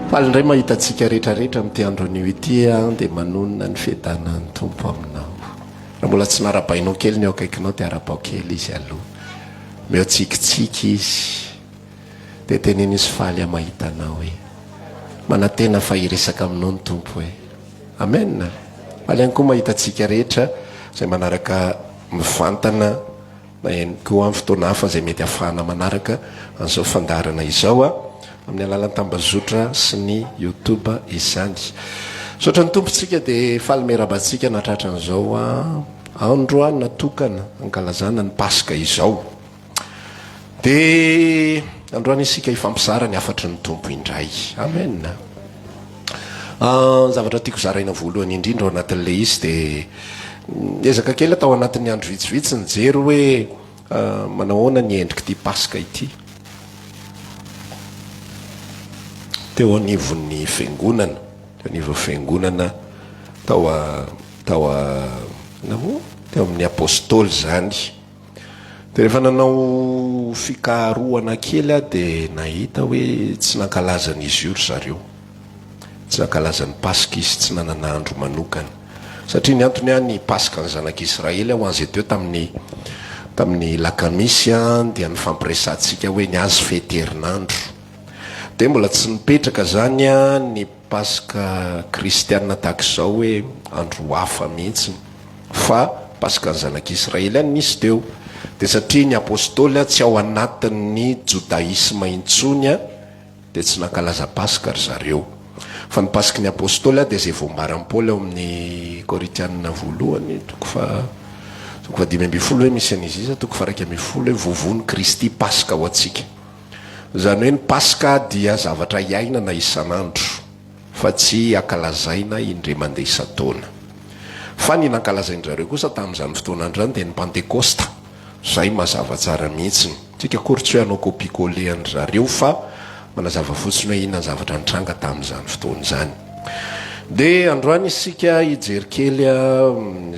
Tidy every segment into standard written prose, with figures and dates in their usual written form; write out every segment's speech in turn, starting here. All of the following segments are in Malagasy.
Falindray mahitatsika rehetrarehetra amin'ity andron'io ity a dia manonona ny fiadanany tompo aminao. Raha mbola tsy narabainao kely ny eo akaikinao dia arabao kely izy aloha. Meo tsikitsiky izy dia teneny izy faly mahita anao hoe manantena fa hiresaka aminao ny tompo hoe amen. Faly ihany koa mahitatsika rehetra izay manaraka mivantana na ihany koa amin'ny fotoana hafa izay mety ahafahana manaraka an'izao fandarana izao a amin'ny alalan'ny tambazotra sy ny YouTube izany. Sotra ny tompontsika dia faly merabantsika natratra an'izao andro natokana ankalazana ny Paska izao. Dia androany isika hifampizara ny afatry ny tompo indray. Amen. Zavatra tiako zaraina voalohany indrindra ao anatin'ilay izy dia ezaka kely atao anatin'ny andro vitsivitsy nijery hoe manao ahoana ny endriky ity Paska ity. Teo anivon'ny fiangonana, teo amin'ny apôstôly zany. Dia rehefa nanao fikarohana kely dia nahita hoe tsy nankalazan'izy io ry zareo, tsy nankalazan'ny Paska izy, tsy nanana andro manokana. Satria ny antony ny Paska ny zanak'Israely ho an'izay teo tamin'ny lakamisy dia ny fampiresantsika hoe ny azy feterinandro. Dia mbola tsy nipetraka zany ny Paska kristianina tahak'izao hoe andro hafa mihitsy, fa Paska ny zanak'Israely any nisy teo. Dia satria ny apôstôly tsy ao anatin'ny jodaisma intsony dia tsy nankalaza Paska ry zareo. Fa ny Paska ny apôstôly dia izay voambaran'i Paoly ao amin'ny Koritianina voalohany toko fa 5:10 hoe misy an'izy izy toko 1:10 hoe vovony Kristy Paska ho antsika. Zany hoe ny Paska dia zavatra iainana isan'andro fa tsy ankalazaina indray mandeha isan-taona. Fa ny nankalazain-jareo kosa tamin'izany fotoanandro zany dia ny Pentekosta. Zay mazava tsara mihitsy. Tsika akory tsy hoe hanao kopikole an zareo fa manazava fotsiny hoe inona ny zavatra nitranga tamin'izany fotoana izany. Dia androany isika hijery kely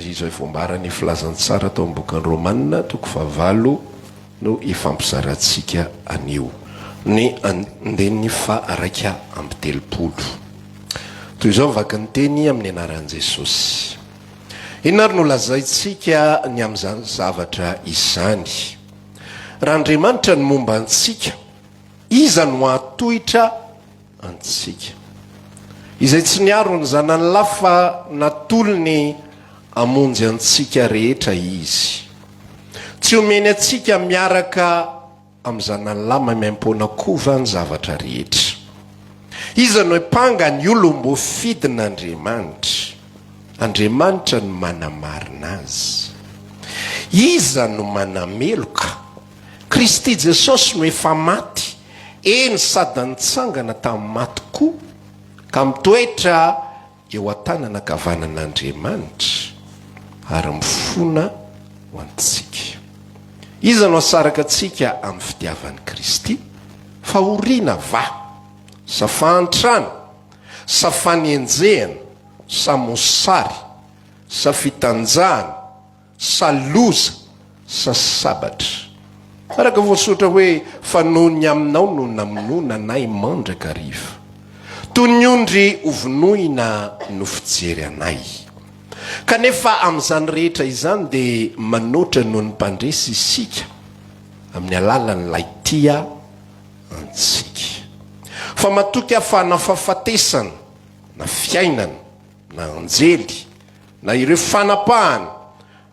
izay voambarany filazantsara tao amin'ny bokin'ny Romanina toko 9 no ifampizarantsika anio. Ny andeniny fa 2:30. Toy izao mivaky ny teny amin'ny anaran'i Jesosy. Inona ary no lazaintsika ny amin'izany zavatra izany? Raha Andriamanitra ny momba antsika, iza no ahatohitra antsika? Izay tsy niaro ny zanany lafa natolony hamonjy antsika rehetra izy. Tsy omeny antsika miaraka amin'ny zanany lahy maimaim-poana kova ny zavatra rehetra. Iza no mpanga ny olom-bo fidin'Andriamanitra? Andriamanitra no manamarina azy. Iza no manameloka? Kristy Jesosy no efa maty, eny sady nitsangana tamin'ny maty koa, ka mitoetra eo an-tanana ankavanan'Andriamanitra ary mifona ho antsika. Iza no asaraka antsika amin'ny fitiavan'i Kristy? Fahoriana va, sa fahantrana, sa fanenjehana, sa mosary, sa fitanjahana, sa loza, sa sabatra. Araka voasotra hoe fanony aminao no namonona anay mandraka riva, toy ny ondry ovonoina no fijery anay. Kanefa amin'izany rehetra izany dia manoatra noho ny mpandresy isika amin'ny alalan'ilay tia antsika. Fa matoky ahafahana fahafatesana na fiainana na anjely na ireo fanapahana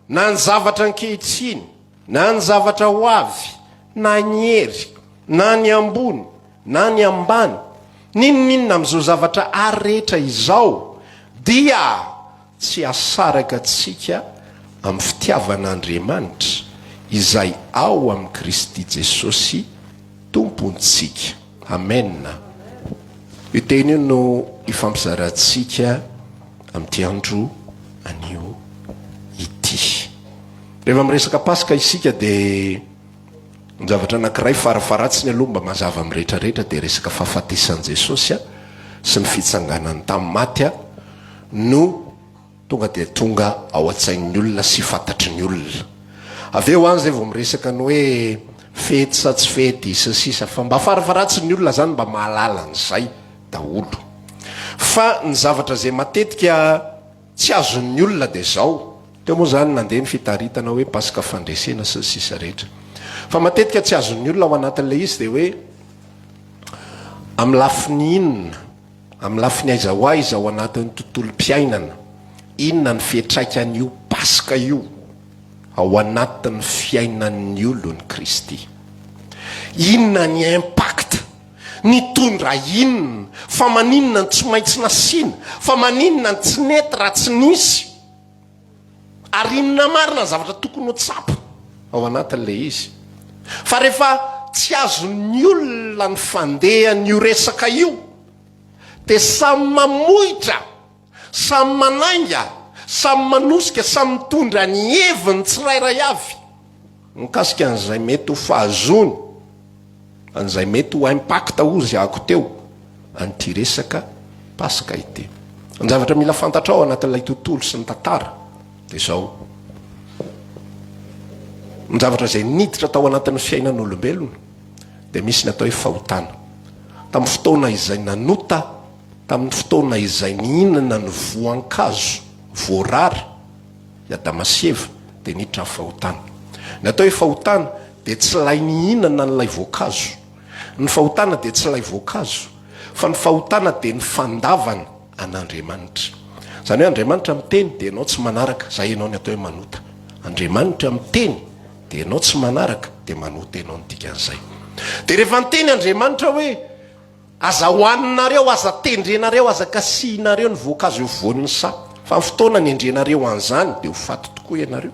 na ny zavatra ankehitriny na ny zavatra ho avy na ny hery na ny ambony na ny ambany, ninon'inona amin'izao zavatra ary rehetra izao dia tsy asaraka antsika amin'ny fitiavan'Andriamanitra izay ao amin'ny Kristy Jesosy tompontsika. Amen. Io teny io no ifampizarantsika amin'ity andro anio ity. Rehefa miresaka Paska isika dia ny zavatra anankiray farafaratsiny aloha mba mazava amin'ny rehetrarehetra dia resaka fahafatesan'i Jesosy sy ny fitsanganany tamin'ny maty no tonga dia tonga ao an-tsain'ny olona sy fantatry ny olona. Avy eo any zay vao miresaka ny hoe fety sa tsy fety isa sisa, fa mba farafaratsy ny olona zany mba mahalala an'izay daholo. Fa ny zavatra zay matetika tsy azon'ny olona de zao, teo moa zany nandeha ny fitaritana hoe paska fandresena sy ny sisa rehetra. Fa matetika tsy azon'ny olona ao anatin'ilay izy de hoe amin'ny lafiny inona, amin'ny lafiny aiza ho aiza ao anatin'ny tontolo-piainana, inona ny fiantraikan'io paska io ao anatin'ny fiainan'ny olony Kristy. Inona ny impact, ny tondra inona, fa maninona ny tsy maintsy nasiana, fa maninona ny tsy nety raha tsy nisy, ary inona marina ny zavatra tokony ho tsapo ao anatin'ilay izy. Fa rehefa tsy azon'ny olona ny fandehan'io resaka io, de samy mamoitra, samy manainga, samy manosika, samy mitondra ny heviny tsirairay avy mikasika an'izay mety ho fahazony, an'izay mety ho impact ozy ako teo an'ity resaka paska ity. Ny zavatra mila fantatra ao anatin'ilay tontolo sy ny tantara de zao: ny zavatra zay niditra tao anatin'ny fiainan'olombelona de misy ny atao hoe fahotana. Tamin'ny fotoana izay nanota, tamin'ny fotoana izay nihinana ny voankazo voarary Adamaseva de niditra ny fahotana. Ny atao hoe fahotana de tsy lay nihinana n'ilay voankazo. Ny fahotana de tsy lay voankazo, fa ny fahotana de ny fandavana an'Andriamanitra. Zany hoe Andriamanitra miteny de ianao tsy manaraka, zay ianao ny atao hoe manota. Andriamanitra miteny de ianao tsy manaraka de manota ianao ny dikan'izay. De rehefa niteny Andriamanitra hoe aza hoaninareo, aza tendrenareo, aza kasihinareo ny voankazo eo voan'ny sa, fa ny fotoana ny endrenareo an'izany de ho faty tokoa ianareo.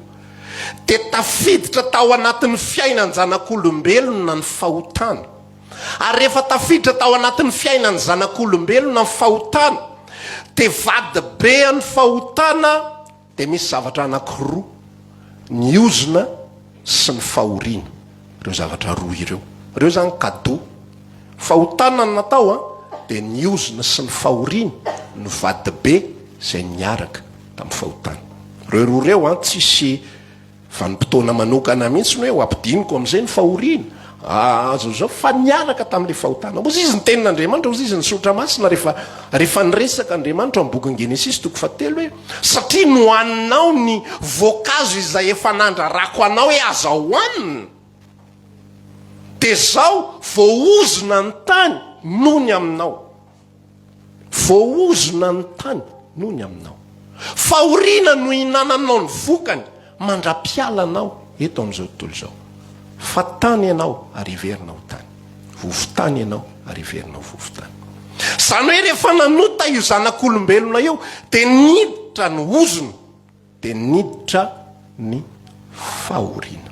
De tafiditra tao anatin'ny fiainany zanak'olombelona ny fahotana. Ary rehefa tafiditra tao anatin'ny fiainany zanak'olombelona ny fahotana, de vady be ny fahotana de misy zavatra anankiroa, ny ozona sy ny fahoriana. Ireo zavatra roa ireo, ireo zany cadeau. Fahotana ny natao de ny ozona sy ny fahoriana no vady be zay niaraka tamin'ny fahotana. Reo roa reo tsisy vanim-potoana manokana mihitsy hoe ho ampidiniko am'izay ny fahoriana. Zao fa niaraka tamin'le fahotana. Ozy izy ny tenin'Andriamanitra, ozy izy ny sotra masina rehefa niresaka Andriamanitra amin'ny bokin'ny Genesis 3 hoe satria nohaninao ny voankazo izay efa nandrarako anao hoe aza hoanina, de zao voaozona ny tany noho ny aminao, voaozona ny tany noho ny aminao. Fahoriana no hinananao ny vokany, mandra-piala anao eto amin'izao tontolo zao. Fa tany ianao ary iverinao tany, vovotany ianao ary iverinao vovotany. Zany hoe rehefa nanota io zanak'olombelona io de niditra ny ozona, de niditra ny fahoriana.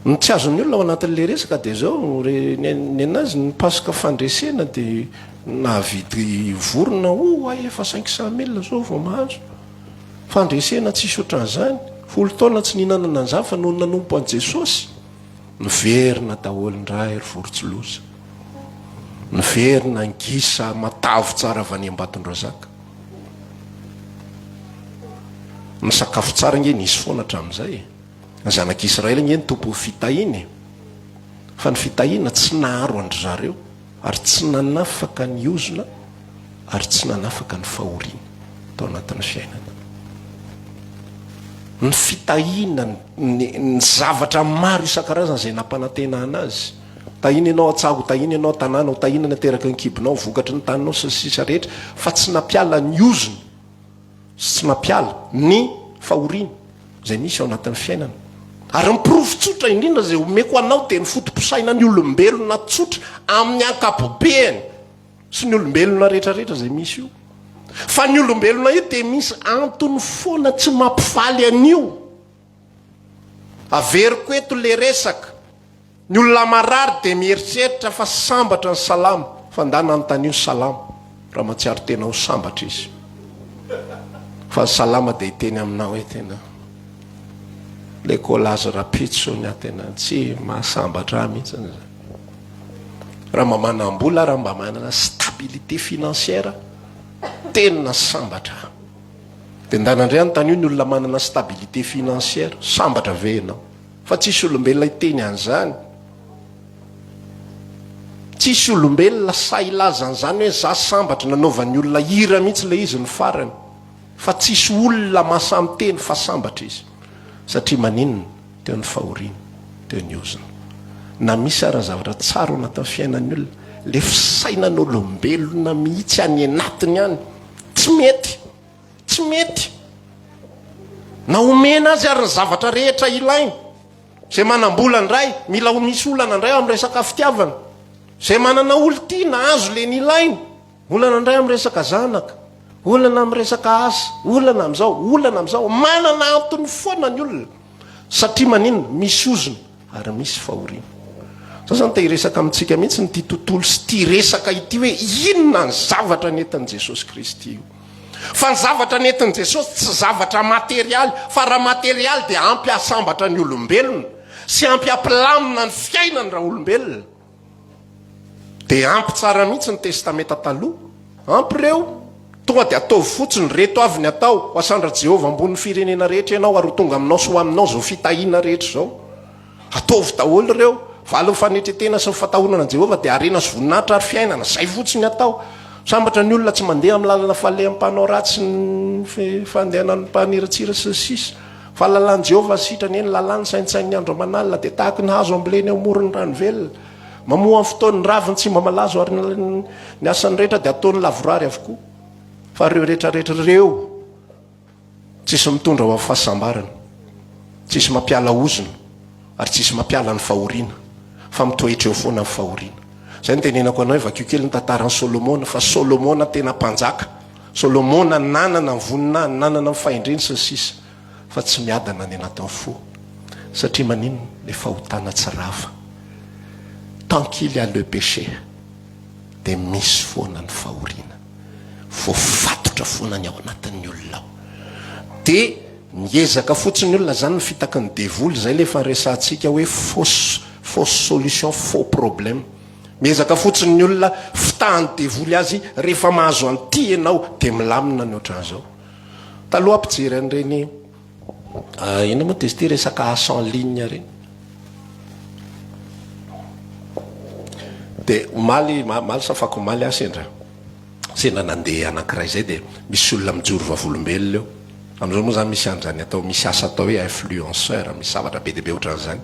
Ny tsy azon'ny olona ao anatin'le resaka de zao ny anazy ny paska fandresena de nahavidy vorona efa 500,000 zao vao mahazo. Fandresena tsisy ohatran'izany, 10 taona tsy nihinanana an'izany fa noho nanompo an' Jesosy. Niverina daholo ndray ry vorontsiloza, niverina ngisa matavo tsara avy any Ambatondrazaka. Ny sakafo tsara nge nisy foana hatramin'izay. Ny zanak'Israely nge ny tompo fitahiny, fa ny fitahina tsy naharo andry zareo, ary tsy nanafaka ny ozona, ary tsy nanafaka ny fahoriana tao anatin'ny fiainana. Ny fitahina ny zavatra maro isan-karazana zay nampanantena anazy. Tahina ianao atsago, tahina ianao tanàna, tahina nateraka ny kibonao, vokatry ny taninao sy sisa rehetra, fa tsy napiala ny ozona, sy tsy napiala ny fahoriana zay misy ao anatin'ny fiainana. Ary ny pirofo tsotra indrindra zay omeko anao de ny fotom-pisaina ny olombelona tsotra amin'ny ankapobeny sy ny olombelona rehetrarehetra zay misy io. Fa ny olombelona io de misy antony foana tsy mampifaly an'io. Averiko eto le resaka, ny olona marary de mieritreritra fa sambatra ny salama, fa ndana anontanio salama raha matsiaro tena ho sambatra izy. Fa salama de hiteny aminao hoe tena le kolazo rapitso ny tena tsy mahasambatra mihitsy zany. Raha mamanam-bola, raha mba manana stabilité financière, tena sambatra. De ndanandray anontany io ny olona manana stabilité financière, sambatra ve ianao? Fa tsisy olombelona hiteny an'izany. tsisy olombelona sailazany zany hoe za sambatra nanaovan'ny olona hira mihitsy le izy ny farany fa tsisy olona mahasamyteny fa sambatra izy satria maninona teo ny fahoriana teo ny ozina na misy ara zavatra tsara ao anatin'ny fiainan'ny olona le fisainan'olombelona mihitsy any anatiny any tsy mety na omena azy ary ny zavatra rehetra ilainy zay manambola ndray mila misy olana ndray amin'ny resaka fitiavana zay manana olo-tiana azo le ny ilainy olana ndray amin'ny resaka zanaka olana amin'ny resaka asa olana am'izao manana antony foana ny olona satria maninona misy ozona ary misy fahoriana za zany te hiresaka amintsika mihitsy ny ty tontolo sy ty resaka ity hoe inona ny zavatra nentin'i Jesosy Kristy io fa ny zavatra nentin'i Jesosy tsy zavatra materialy fa raha materialy dia ampy ahasambatra ny olombelona sy ampy ampilamina ny fiainany raha olombelona dia ampy tsara mihitsy ny testamenta taloha ampy reo tonga dia ataovy fotsiny reto avy ny atao ho asandra Jehovah ambony firenena rehetra ianao ary tonga aminao sy ho aminao zao fitahiana rehetra zao ataovy daholo reo valo fanetretena sy fatahonana Jehovah dia arena sy voninahitra ary fiainana zay fotsiny atao sambatra ny olona tsy mandeha amin'ny lalana falehampanao ratsy ny fandehanany mpaniratsira sy sisa fa lalàny Jehovah sitrany eny lalàny saintsain'ny andro amanalina dia tahaka ny hazo amboleny amorony rano velona mamoa amin'ny fotoany raviny tsy mba malazo ary ny asany rehetra dia ataony lavorary avokoa fa reo rehetrarehetra reo tsisy mitondra ho amin'ny fahasambarana tsisy mampiala ozona ary tsisy mampiala ny fahoriana fa mitoetra eo foana ny fahoriana zay ny tenenako anao vakio kely ny tantaran'ny Solomona fa Solomona tena mpanjaka Solomona nanana ny voninahiny nanana ny fahendreny sy sisa fa tsy miadana ny anatin'ny fo satria maninona le fahotana tsy rafa tant qu'il y a le péché dia misy foana ny fahoriana voafatotra foana ny ao anatin'ny olona ao dia miezaka fotsiny olona zany ny fitaky ny devoly zay le efa resantsika hoe fausse solution faux problème miezaka fotsiny ny olona fitahany devoly azy rehefa mahazo an'ty ianao dia milamina ny ohatran'izao taloha ampijery an'ireny ina moa testy resaka asa en ligne reny dia maly safako maly asendra sendra nandeha anankiray zay dia misy olona mijoro vavolombelona eo am'izao moa zany misy an'zany atao misy asa atao hoe influenceur misy zavatra be deabe ohatran'izany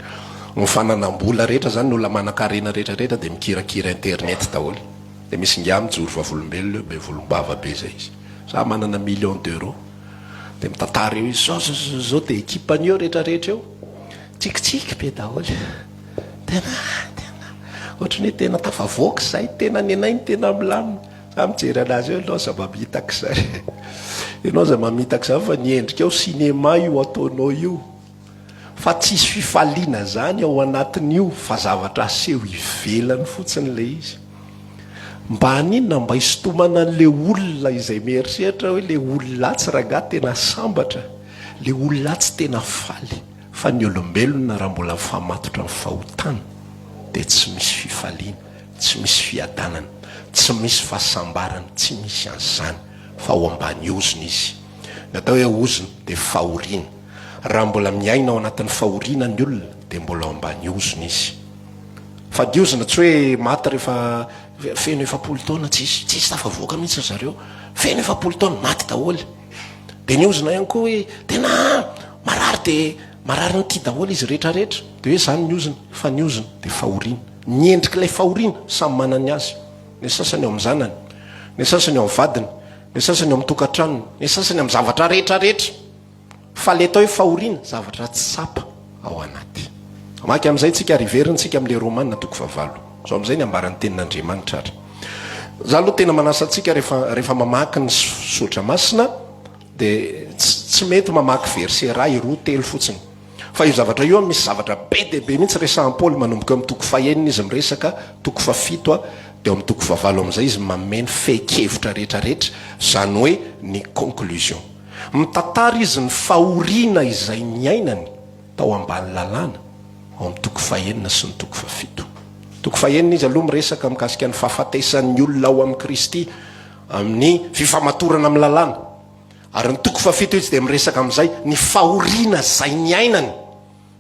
mifananam-bola rehetra zany ny olona manan-karena rehetrarehetra dia mikirakira internet daholo dia misy ngia mijoro vavolombelona eo be volombava be zay izy za manana million d'euros dia mitantara eo izy zao dia ekipany eo rehetrarehetra eo tsikitsiky be daholo tena ohatrany hoe tena tafavoaka zay tena nenainy tena milamina za mijery anazy eo anao za mamitaka zay ianao za mamitaka zay fa niendrika ao sinema io ataonao io fa tsisy fifaliana zany ao anatin'io fa zavatra aseho ivelany fotsiny le izy mba haninona mba hisotomana an'le olona izay mieritreritra hoe le olona tsy raga tena sambatra le olona tsy tena faly fa ny olombelona raha mbola mifamatotra ny fahotana dia tsy misy fifaliana tsy misy fiadanana tsy misy fahasambarana tsy misy an'izany fa ao ambany ozona izy natao hoe ozona dia fahoriana raha mbola miaina ao anatin'ny fahoriana ny olona dia mbola ao ambany ozona izy fa diozona tsy hoe maty rehefa feno 7 taona tsisy tafavoaka mihitsy zareo feno 7 taona maty daholo dia ny ozona ihany koa hoe tena marary dia marary nyty daholo izy rehetrarehetra dia hoe zany ny ozona fa ny ozona dia fahoriana ny endrik'ilay fahoriana samy manany azy ny sasany ao amin'ny zanany ny sasany ao amin'ny vadiny ny sasany ao amin'ny tokantranony ny sasany amin'ny zavatra rehetrarehetra fa le atao hoe fahoriana zavatra tsy sapa ao anaty maky amin'izay tsika riveryntsika amin'le romanina 9 zao amin'izay ny ambaran'ny tenin'Andriamanitra ary za aloha tena manasa antsika rehefa mamaky ny sotra masina dia tsy mety mamaky verset ray 2 telo fotsiny fa io zavatra io misy zavatra be deabe mihitsy resahan'Paoly manomboka amin'ny 9 izy miresaka 7 dia amin'ny 9 amin'izay izy mameno fe-kevitra rehetrarehetra zany hoe ny conclusion mitantara izy ny fahoriana izay niainany tao ambany lalàna ao amin'ny 9 sy ny 7 9 izy aloha miresaka mikasika ny fahafatesan'ny olona ao amin'ny Kristy amin'ny fifamatorana amin'ny lalàna ary ny 7 izy dia miresaka amin'izay ny fahoriana izay niainany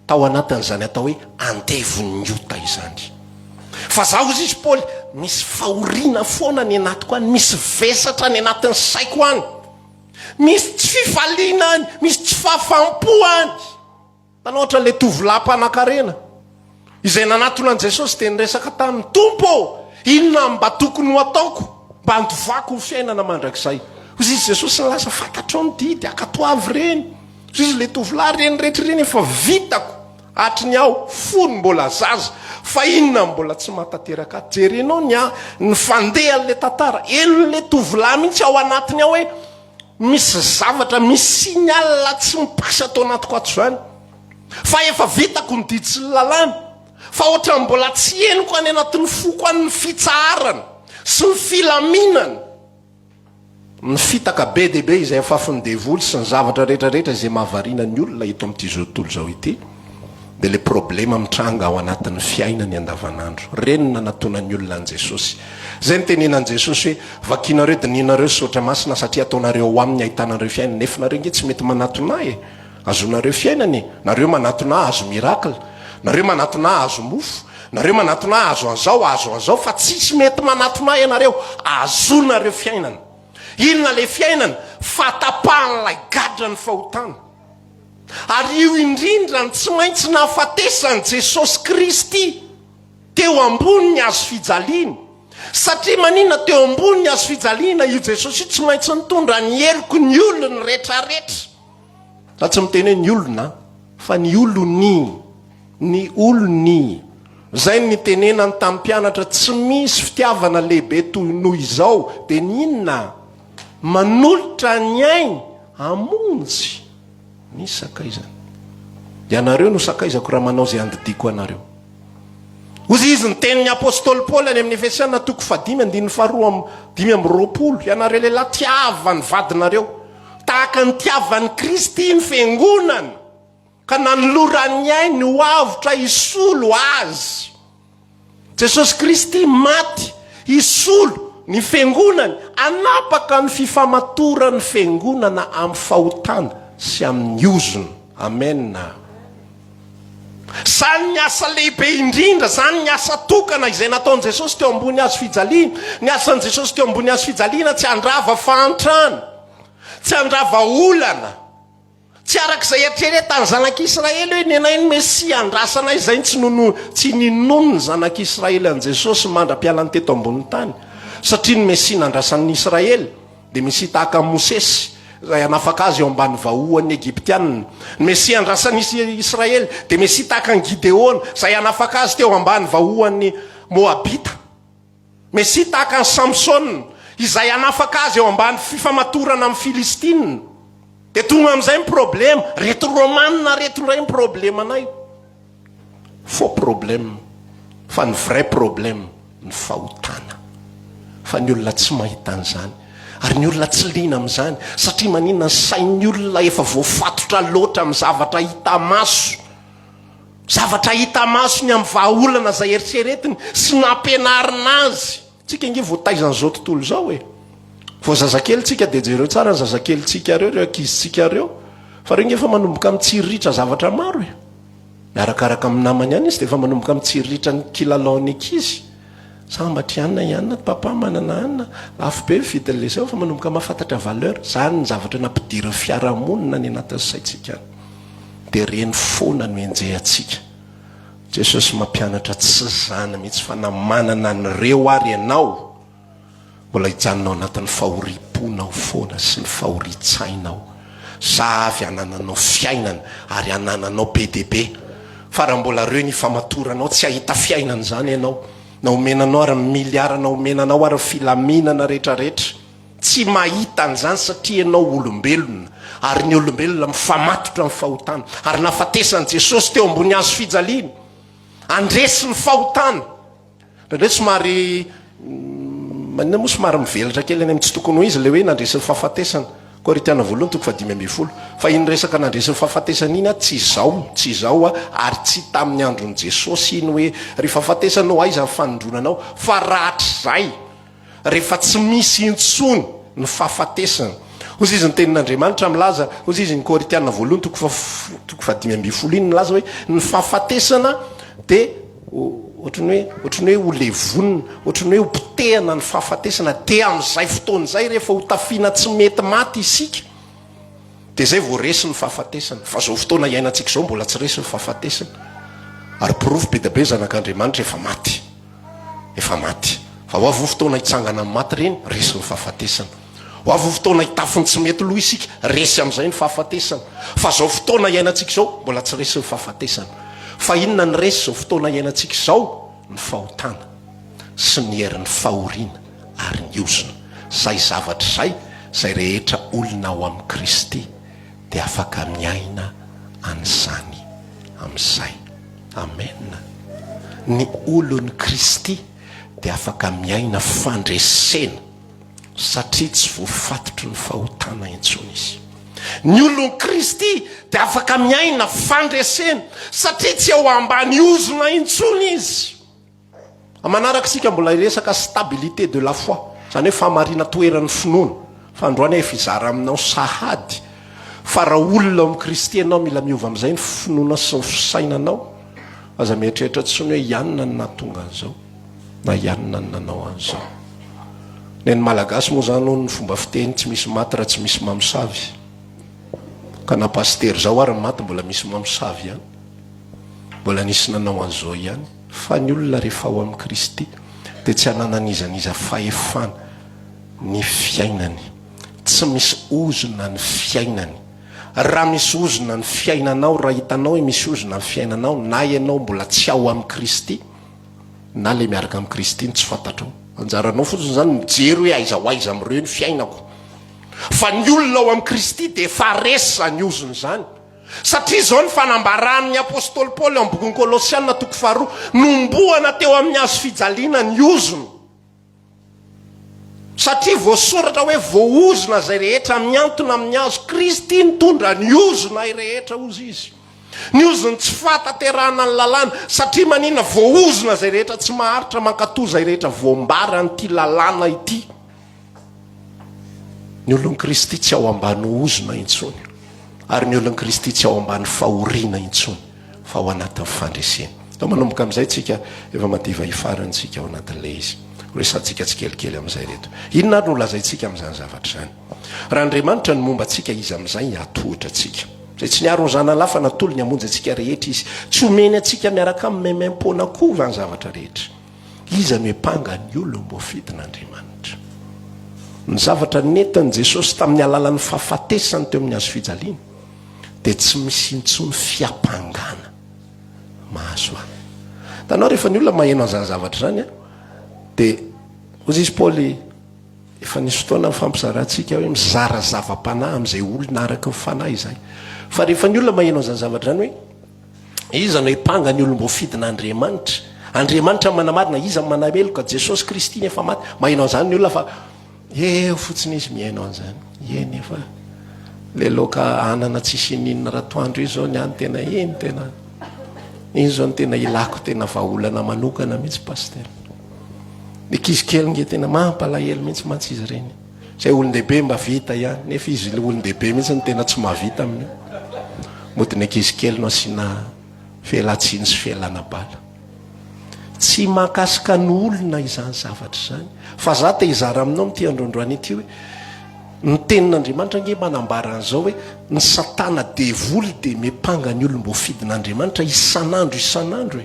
tao anatin'izany atao hoe andevon'ny ota izany fa zaho izy Paoly misy fahoriana foana ny anatiko any, misy vesatra ny anatin'ny saiko any, misy tsy fifaliana any, misy tsy fahafampo any. Tanao ohatra le tovolahy-panan-karena izay nanatona an' Jesosy dia niresaka tamin'ny Tompo, inona mba tokony ho ataoko mba handovako ny fiainana mandrakizay. Hozy izy Jesosy ny lasa fantatrao ny didy akatoavy reny. Hozy izy le tovolahy reny rehetra reny efa vitako hatriny aho fony mbola zaza, fa inona mbola tsy matateraka. Jerenao ny fandeha le tantara eno le tovolahy mihitsy ao anatiny ao hoe misy zavatra, misy signal tsy mipasy atao anatiko ato zany, fa efa vitako ny didy sy lalàna, fa ohatra mbola tsy eniko any anatin'ny foko any ny fitsaharana sy ny filaminana. Ny fitaka be dehibe izay afafiny devoly sy ny zavatra rehetrarehetra izay mahavariana ny olona eto amin'ity zao tontolo zao ity, dia le problema mitranga ao anatin'ny fiainany andavanandro. Reny nanantonany olona an' Jesosy. Zay ny tenenan' Jesosy hoe vakinareo dininareo sotra masina satria ataonareo ao aminy ahitanareo fiainana. Nefa nareo nge tsy mety manatona e, azonareo fiainany. Nareo manatona azo miracle, nareo manatona azo mofo, nareo manatona azo anzao, fa tsisy mety manatona ianareo. Azonareo fiainana. Inona le fiainana? Fatapahan'ilay gadra ny fahotana. Ary io indrindra ny tsy maintsy nahafatesany Jesosy Kristy teo ambony ny hazo fijaliana. Satria manina teo ambony ny hazo fijaliana io Jesosy io tsy maintsy nitondra ny heriko ny olona rehetrarehetra. Fa tsy miteny hoe ny olona, fa ny olony. Zay ny tenenany tamin'ny mpianatra, tsy misy fitiavana lehibe toy noho izao dia ny inona? Manolotra ny ainy amonjy ny sakaizana. Ianareo no sakaizako raha manao zay andidiko anareo. Ozy izy ny tenin'ny apôstôly Paoly any amin'ny Efesiana 5:5-20. Ianareo lehilahy tiavany vadinareo tahaka ny tiavany Kristy ny fiangonana, ka nanolorany ainy ho avotra isolo azy. Jesosy Kristy maty isolo ny fiangonany, anapaka ny fifamatorany fiangonana amin'ny fahotana sy amin'ny ozony. Amen. Zany ny asa lehibe indrindra, zany ny asa tokana izay nataon' Jesosy teo ambony hazo fijaliana. Ny asan'i Jesosy teo ambony hazo fijaliana tsy handrava fahantrana, tsy handrava olana, tsy arak'izay eritreretany zanak'Israely hoe nenay ny Mesia andrasanay. Zay tsy ninono ny zanak'Israely an' Jesosy mandra-pialany teto ambonin'ny tany. Satria ny Mesia nandrasan'ny Israely dia misy tahaka Mosesy zay anafaka azy eo ambany vahoan'ny Egyptianina. Ny Mesia andrasan'ny Israely dia misy tahaka ny Gideona zay anafaka azy teo ambany vahoan'ny Moabita. Misy tahaka ny Samson izay anafaka azy eo ambany fifamatorana amin'ny Filistinina. Dia tonga amin'izay ny problema, reto romanina reto indray ny problemanay. Faux problème, fa ny vrai problème ny fahotana. Fa ny olona tsy mahita an'izany, ary ny olona tsy lina amin'izany, satria maninona ny sain'ny olona efa voafatotra loatra amin'ny zavatra hita maso. Zavatra hita maso ny amin'ny vahaolana zay eritreretiny sy nampianarina azy. Tsika nge voataizan'izao tontolo izao e. Vao zazakely tsika dia jereo tsara ny zazakely tsika reo, reo ankizytsika reo, fa reo nge efa manomboka mitsiriritra zavatra maro e. Miarakaraka amin'ny namany ihany izy dia efa manomboka mitsiriritra ny kilalaon'ny ankizy. Sambatra ihanina papa manana anina lafo be vitin'le zao, fa manomboka mahafantatra valeur. Zany ny zavatra nampidiriny fiarahamonina ny anatin'ny saitsika any. Dia reny foana no enjehantsika. Jesosy mampianatra tsy zana mihitsy fa namanana an'ireo ary ianao mbola hijanonao anatin'ny fahoriam-ponao foana sy ny fahoritsainao. Zavy anananao fiainana ary anananao be dia be. Fa raha mbola reo ny famatoranao tsy ahita fiainana zany ianao, na omenanao ary miliara, na omenanao ary filaminana rehetrarehetra, tsy mahita an'izany satria ianao olombelona, ary ny olombelona mifamatotra amin'ny fahotana. Ary nafatesany Jesosy teo ambony hazo fijaliana andresy ny fahotana. Nandre somary manina moa somary mivelatra kely any amin'ny tsy tokony ho izy le hoe nandresy ny fahafatesana. Toriteny 1:5. Fa iny resaka nandresy ny fahafatesana iny tsy izao ary tsy tamin'ny andron'i Jesosy iny hoe rehefa fahatesanao aiza ny fanondronanao, fa rahatr'izay rehefa tsy misy intsony ny fahafatesana. Ozy izy ny tenin'Andriamanitra milaza, ozy izy ny Toriteny 1:5 iny milaza hoe ny fahafatesana dia ohatrany hoe ho levonina, ohatrany hoe ho potehana ny fahafatesana de amin'izay fotoana zay rehefa ho tafiana tsy mety maty isika de zay vao resy ny fahafatesana. Fa zao fotoana iainantsika zao mbola tsy resy ny fahafatesana, ary pirofo be dabe zanak'Andriamanitra efa maty, fa ho avy fotoana hitsangana amin'ny maty reny resy ny fahafatesana, ho avy fotoana hitafiny tsy mety loha isika resy amin'izay ny fahafatesana. Fa zao fotoana iainantsika zao mbola tsy resy ny fahafatesana. Fa inona ny resy zao fotoana iainantsika zao? Ny fahotana sy ny herin'ny fahoriana ary ny ozona. Zay zavatra zay rehetra olona ao amin'ny Kristy de afaka miaina an'izany amin'izay. Amen. Ny olon'ny Kristy de afaka miaina fandresena satria tsy voafatotry ny fahotana intsony izy. Ny olon'ny Kristy de afaka miaina fandresena satria tsy ao ambany ozona intsony izy. Manaraka sika mbola resaka stabilité de la foi, zany hoe famarina toeran'ny finoana. Fa androany efa izara aminao sahady fa raha olona amin'ny Kristy ianao mila miova amin'izay ny finoana sy ny fisainanao, aza mieritreritra tsony hoe ianona ny nahatonga an'izao na ianona ny nanao an'izao. Ny malagasy moa zany ny fomba fiteny tsy misy maty raha tsy misy mamosavy. Ka na paster zao ary maty mbola misy mamosavy ihany, mbola nisy nanao an'izao ihany. Fa ny olona rehefa ao amin'ny Kristy de tsy hananan'izaniza fahefana ny fiainany, tsy misy ozona ny fiainany. Raha misy ozona ny fiainanao, raha hitanao hoe misy ozona ny fiainanao, na ianao mbola tsy ao amin'ny Kristy na le miaraka amin'ny Kristy tsy fantatrao. Anjaranao fotsiny zany mijery hoe aiza ho aiza amin'ireo ny fiainako. Fa ny olona ao amin'ny Kristy de efa resy zany ozony zany. Satria zao ny fanambaran'ny apôstôly Paoly amin'ny bokin'ny Kolosiana 2, nomboana teo amin'ny hazo fijaliana ny ozony. Satria voasoratra hoe voaozona zay rehetra miantona amin'ny hazo, Kristy nitondra ny ozona rehetra ozy izy. Ny ozony tsy fataterahana ny lalàna, satria manina voaozona zay rehetra tsy maharitra mankatoy zay rehetra voambara n'ity lalàna ity. Ny olon'ny Kristy tsy ao ambany ozona intsony, ary ny olon'ny Kristy tsy ao ambany fahoriana intsony, fa ao anatin'ny fandresena. Tao manomboka amin'izay tsika efa madiva hifarantsika ao anatin'ilay izy. Resantsika tsikelikely amin'izay reto. Inona ary no lazaintsika amin'izany zavatra zany? Raha Andriamanitra ny momba antsika izy amin'izay hatohitra antsika. Zay tsy niaro ny zanalahy fa natolo ny hamonjy antsika rehetra izy. Tsy omeny antsika miaraka amin'ny memem-pona kova ny zavatra rehetra. Iza no mpanga ny olona mbo fidin'Andriamanitra. Ny zavatra nentin'i Jesosy tamin'ny alalan'ny fahafatesany teo amin'ny hazo fijaliana de tsy misy intsony fiampangana mahazo ahy. Tanao rehefa ny olona maheno an'izany zavatra zany de ozy izy Paoly efa nisy fotoana fampizarantsika hoe mizara zava-panahy amin'izay olona araka ny fanahy izay. Fa rehefa ny olona maheno an'izany zavatra zany hoe iza no mpanga ny olona mbo fidin'Andriamanitra, Andriamanitra manamarina, iza manameloka Jesosy Kristy efa maty. Maheno an'izany ny olona fa eo fotsiny izy mihaino an'izany. Eny efa le loka anana tsisy ninona ratoandro io zao ny any tena tena iny zao ny tena ilako tena vahaolana manokana mihitsy paster. Le kizikely nge tena mampalahelo mihitsy mantsy izy reny. Zay olon-dehibe mba vita ihany, nefa izy le olon-dehibe mihitsy ny tena tsy mahavita amin'io. Mody ny ankizikely no asiana fialatsiny sy fialana bala. Tsy mahakasika ny olona izany zavatra zany. Fa za te hizara aminao mity androandroany ity hoe ny tenin'Andriamanitra nge manambara an'izao hoe ny satana devoly de mepanga ny olona mbo fidin'Andriamanitra isan'andro.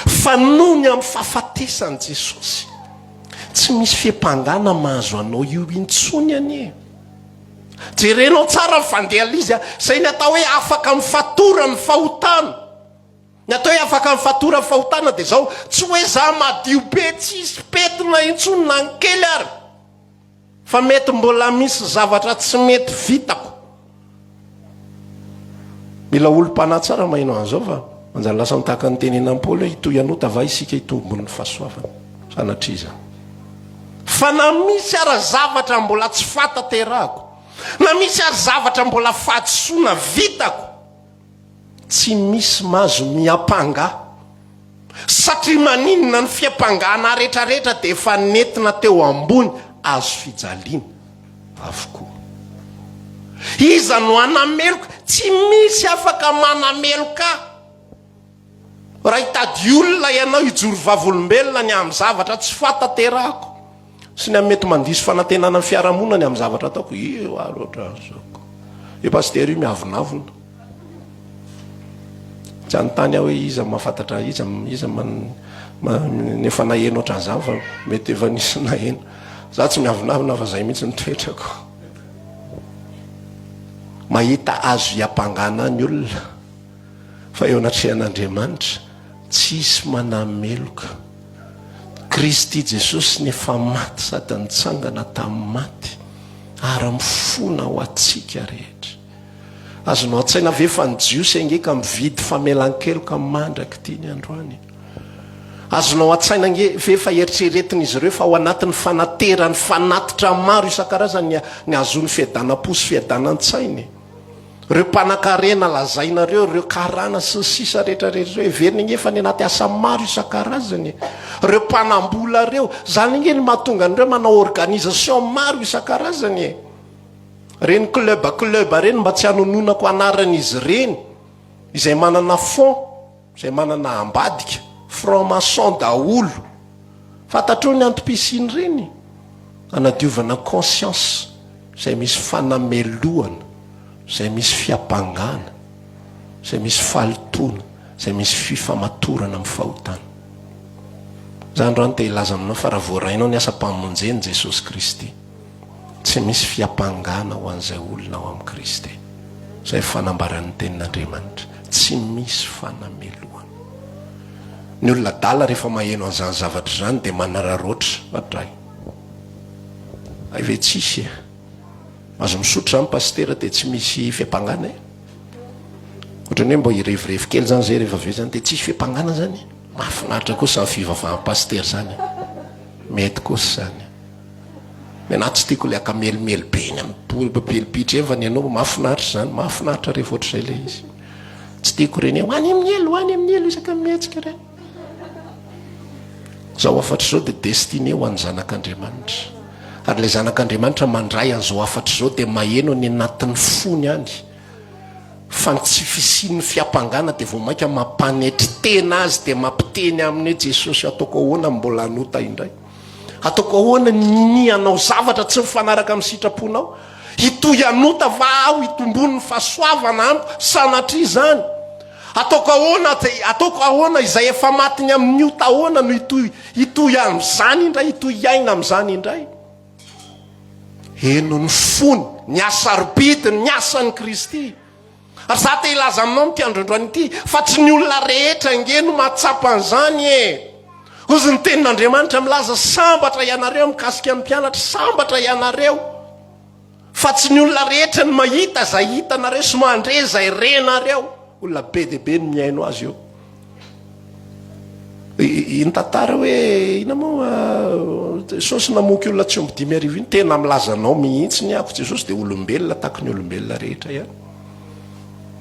Fa noho ny amin'ny fahafatesany Jesosy tsy misy fiepangana mahazo anao io intsony anie. Jerenao tsara ny fandehala izy zay ny atao hoe afaka mifatora ny fahotana. Ny atao hoe afaka mifatora ny fahotana de zao tsy hoe za madio be tsisy petina intsony na ny kely ary, fa mety mbola misy zavatra tsy mety vitako. Mila olo-panahy tsara maheno an'izao fa manjary lasa mitahaka ny tenenan'i Paoly hoe itoy anota va isika itombony ny fahasoavana sanatriza. Fa na misy ara zavatra mbola tsy fataterahako, na misy ary zavatra mbola fahadisoana vitako, tsy misy mahazo miampanga. Satria maninona ny fiampangana rehetrarehetra de efa nentina teo ambony azo fijaliana avokoa. Iza no anameloka? Tsy misy afaka manameloka. raha hitady olona ianao ijoro vavolombelona ny amin'ny zavatra tsy fataterahako sy ny mety mandiso fanantenana ny fiarahamonina ny amin'ny zavatra ataoko loatrako paster io miavonavona tsy anontany aho hoe iza mahafantatra iza nefa naheno ohatran'izany fa mety efa nisy naheno za tsy miavonavona fa zay mihitsy nitoetrako mahita azo hiampangana ny olona fa eo anatrehan'Andriamanitra tsisy manameloka. Kristy Jesosy nefa maty sady nitsangana tamin'ny maty ary mifona ho atsika rehetra. Azonao an-tsaina ve fa ny jiosy engeka mividy famelan-keloka mandraka tiany androany? Azonao an-tsaina ve fa eritreretin'izy ireo fa ao anatin'ny fanaterany fanatitra maro isan-karazany ny azony fiadanam-posy fiadanantsainy? Reo mpanan-karena lazainareo, reo karana sy ny sisa rehetrarehetra reo everiny nge fa ny anaty asa maro isan-karazany. Reo mpanambola reo, zany nge ny mahatonga an'ireo manao organisation maro isan-karazany. Reny club reny mba tsy hanononako anaran'izy reny, izay manana fond, izay manana ambadika, franc-maçon daholo. Fantatrao ny antom-pisiny reny, anadiovana conscience, izay misy fanameloana, izay misy fiampangana, izay misy falitona, izay misy fifamatorana amin'ny fahotana. Zany rano te ilaza aminao fa raha voarainao ny asa-pamonjeny Jesosy Kristy, tsy misy fiampangana ho an'izay olona ao amin'ny Kristy. Izay fanambaran'ny tenin'Andriamanitra, tsy misy fanameloana. Ny olona dala rehefa maheno an'izany zavatra zany dia manararoatra vatray. Ay ve tsisy azo misotro zany pastera dia tsy misy fiampangana e? Ohatrany hoe mbo irevirevy kely zany zay rehefa avy zany dia tsisy fiampangana zany. Mahafinaritra kosa ny fivavahan'ny pastera zany, mety kosa zany. Menaty tsy tiako le akamelimely be ny amin'ny pelipitra eny fa ny anao mahafinaritra zany, mahafinaritra rehefa ohatr'izay le izy. Tsy tiako reny ho any amin'ny elo isaka mihetsika reny. Zao afatra zao dia destiné ho an'ny zanak'Andriamanitra. Ary le zanak'Andriamanitra mandray an'izao afatra zao dia maheno ny anatin'ny fony any. Fa tsy fisian'ny fiampangana dia vao mainka mampanetry tena azy dia mampiteny aminy Jesosy ataoko ahoana mbola anota indray. Ataoko ahoana ny anao zavatra tsy mifanaraka amin'ny sitraponao. Hitoy anota va aho hitombony ny fahasoavana amiko sanatria izany. Ataoko ahoana izay efa matiny amin'ny ota ahoana no hitoy amin'izany indray, hitoy iaina amin'izany indray. Eno ny fony, ny asarbidiny, ny asan'ny Kristy. Ary za te ilaza aminao n'ity androandroany ity fa tsy ny olona rehetra nge no mahatsapa an'izany e. Ozy ny tenin'Andriamanitra milaza sambatra ianareo mikasika amin'ny mpianatra, sambatra ianareo. Fa tsy ny olona rehetra ny mahita zay hitanareo sy mandre zay renareo. Olona be dia be ny miaino azy eo. Iny tantara hoe ina moa Jesosy namoky olona tsy omby 5,000 iny tena milazanao mihitsy ny ako Jesosy dia olombelona tahaka ny olombelona rehetra ihany.